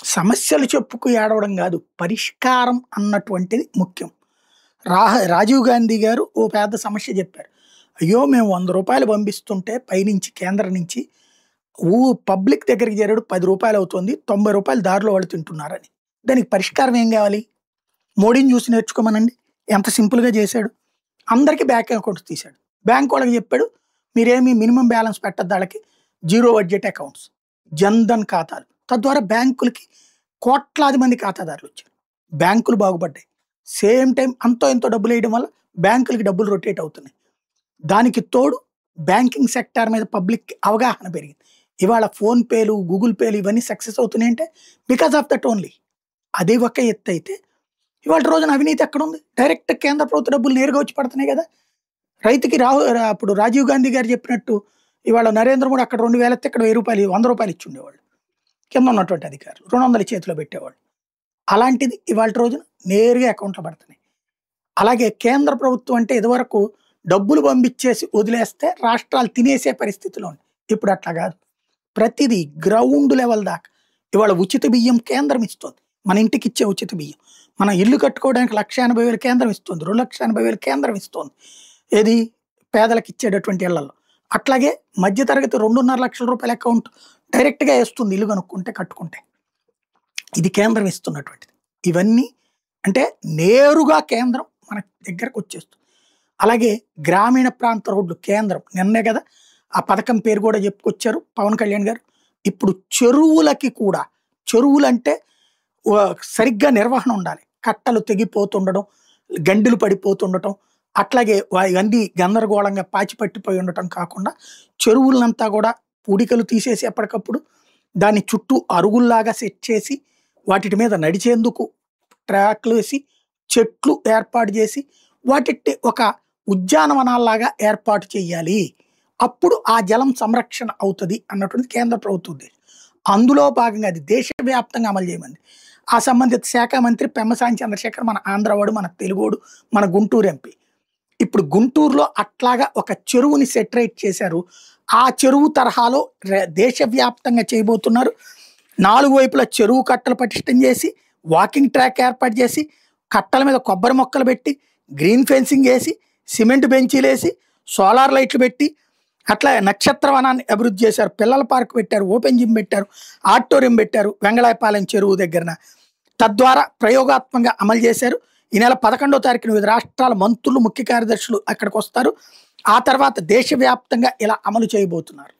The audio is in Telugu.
సమస్యలు చెప్పుకు ఏడవడం గాదు. పరిష్కారం అన్నటువంటిది ముఖ్యం. రాజీవ్ గాంధీ గారు ఓ పెద్ద సమస్య జెప్పారు. అయ్యో! మేము రూ. 100 పంపిస్తుంటే పైనుంచి కేంద్రం నుంచి పబ్లిక్ దగ్గరికి చేరాడు రూ. 10 అవుతుంది. రూ. 90 దారిలో వాళ్ళు తింటున్నారని. దానికి పరిష్కారం ఏం గావాలి? మోడీని చూసి నేర్చుకోమనండి. ఎంత సింపుల్‌గా జేశాడు. అందరికి బ్యాంక్ అకౌంట్స్ తీశాడు. బ్యాంక్ వాళ్ళకి జెప్పాడు, మీరేమి మినిమమ్ బ్యాలెన్స్ పెట్టొద్దు ఆళ్ళకి. జీరో బడ్జెట్ అకౌంట్స్, జన్‌ధన్ ఖాతాలు. తద్వారా బ్యాంకులకి కోట్లాది మంది ఖాతాదారులొచ్చారు. బ్యాంకులు బాగుపడ్డాయి. సేమ్ టైమ్ అంతో ఎంతో డబ్బులేయడం వల్ల బ్యాంకులకి డబ్బులు రొటేట్ అవుతున్నాయి. దానికి తోడు బ్యాంకింగ్ సెక్టార్ మీద పబ్లిక్ అవగాహన పెరిగింది. ఇవాళ ఫోన్‌పేలు, గూగుల్ పేలు ఇవన్నీ సక్సెస్ అవుతున్నాయంటే బికాస్ ఆఫ్ దట్ ఓన్లీ. అది ఒక ఎత్తయితే ఇవాళ రోజున అవినీతి ఎక్కడుంది? డైరెక్ట్ కేంద్ర ప్రభుత్వ డబ్బులు నేరుగా వచ్చి పడుతున్నాయి కదా! రైతుకి అప్పుడు రాజీవ్ గాంధీ గారు చెప్పినట్టు ఇవాళ నరేంద్ర మోడీ అక్కడ 2000 ఎత్తే ఇక్కడ రూ. 100 ఇచ్చుండేవాళ్ళు. కింద ఉన్నటువంటి అధికారులు 200 చేతిలో పెట్టేవాళ్ళు. అలాంటిది ఇవాళ రోజున నేరుగా అకౌంట్‌లో పడుతున్నాయి. అలాగే కేంద్ర ప్రభుత్వం అంటే ఇదివరకు డబ్బులు పంపించేసి వదిలేస్తే రాష్ట్రాలు తినేసే పరిస్థితిలో ఉంది. ఇప్పుడు అట్లా కాదు. ప్రతిదీ గ్రౌండ్ లెవెల్ దాకా ఇవాళ ఉచిత బియ్యం కేంద్రం ఇస్తుంది. మన ఇంటికి ఇచ్చే ఉచిత బియ్యం. మన ఇల్లు కట్టుకోవడానికి 1,80,000 కేంద్రం ఇస్తుంది. 2,80,000 కేంద్రం ఇస్తుంది. ఏది పేదలకు ఇచ్చేటటువంటి ఇళ్లలో. అట్లాగే మధ్యతరగతి రూ. 2.5 లక్షల అకౌంట్ డైరెక్ట్‌గా వేస్తుంది ఇల్లు కనుక్కుంటే కట్టుకుంటే. ఇది కేంద్రం ఇస్తున్నటువంటిది. ఇవన్నీ అంటే నేరుగా కేంద్రం మన దగ్గరకు వచ్చేస్తుంది. అలాగే గ్రామీణ ప్రాంత రోడ్లు కేంద్రం నిన్నే కదా ఆ పథకం పేరు కూడా చెప్పుకొచ్చారు పవన్ కళ్యాణ్ గారు. ఇప్పుడు చెరువులకి కూడా చెరువులంటే సరిగ్గా నిర్వహణ ఉండాలి. కట్టలు తెగిపోతుండడం, గండిలు పడిపోతుండటం, అట్లాగే ఇవన్నీ గందరగోళంగా పాచిపట్టిపోయి ఉండటం కాకుండా చెరువులంతా కూడా పూడికలు తీసేసి ఎప్పటికప్పుడు దాని చుట్టూ అరుగుల్లాగా సెట్ చేసి వాటి మీద నడిచేందుకు ట్రాక్లు వేసి చెట్లు ఏర్పాటు చేసి వాటిని ఒక ఉద్యానవనాల్లాగా ఏర్పాటు చేయాలి. అప్పుడు ఆ జలం సంరక్షణ అవుతుంది అన్నటువంటి కేంద్ర ప్రభుత్వ ఉద్దేశం. అందులో భాగంగా అది దేశవ్యాప్తంగా అమలు చేయమంది. ఆ సంబంధిత శాఖ మంత్రి పెమ్మసాని చంద్రశేఖర్ మన ఆంధ్రవాడు, మన తెలుగోడు, మన గుంటూరు ఎంపీ. ఇప్పుడు గుంటూరులో అట్లాగా ఒక చెరువుని సెటరేట్ చేశారు. ఆ చెరువు తరహాలో దేశవ్యాప్తంగా చేయబోతున్నారు. 4 వైపులా చెరువు కట్టలు పటిష్టం చేసి వాకింగ్ ట్రాక్ ఏర్పాటు చేసి కట్టల మీద కొబ్బరి మొక్కలు పెట్టి గ్రీన్ ఫెన్సింగ్ వేసి సిమెంట్ బెంచీలు వేసి సోలార్ లైట్లు పెట్టి అట్లా నక్షత్రవనాన్ని అభివృద్ధి చేశారు. పిల్లల పార్క్ పెట్టారు, ఓపెన్ జిమ్ పెట్టారు, ఆడిటోరియం పెట్టారు వెంగళాయపాలెం చెరువు దగ్గరన. తద్వారా ప్రయోగాత్మకంగా అమలు చేశారు. ఈ నెల 11వ తారీఖున వివిధ రాష్ట్రాల మంత్రులు, ముఖ్య కార్యదర్శులు అక్కడికి వస్తారు. ఆ తర్వాత దేశవ్యాప్తంగా ఇలా అమలు చేయబోతున్నారు.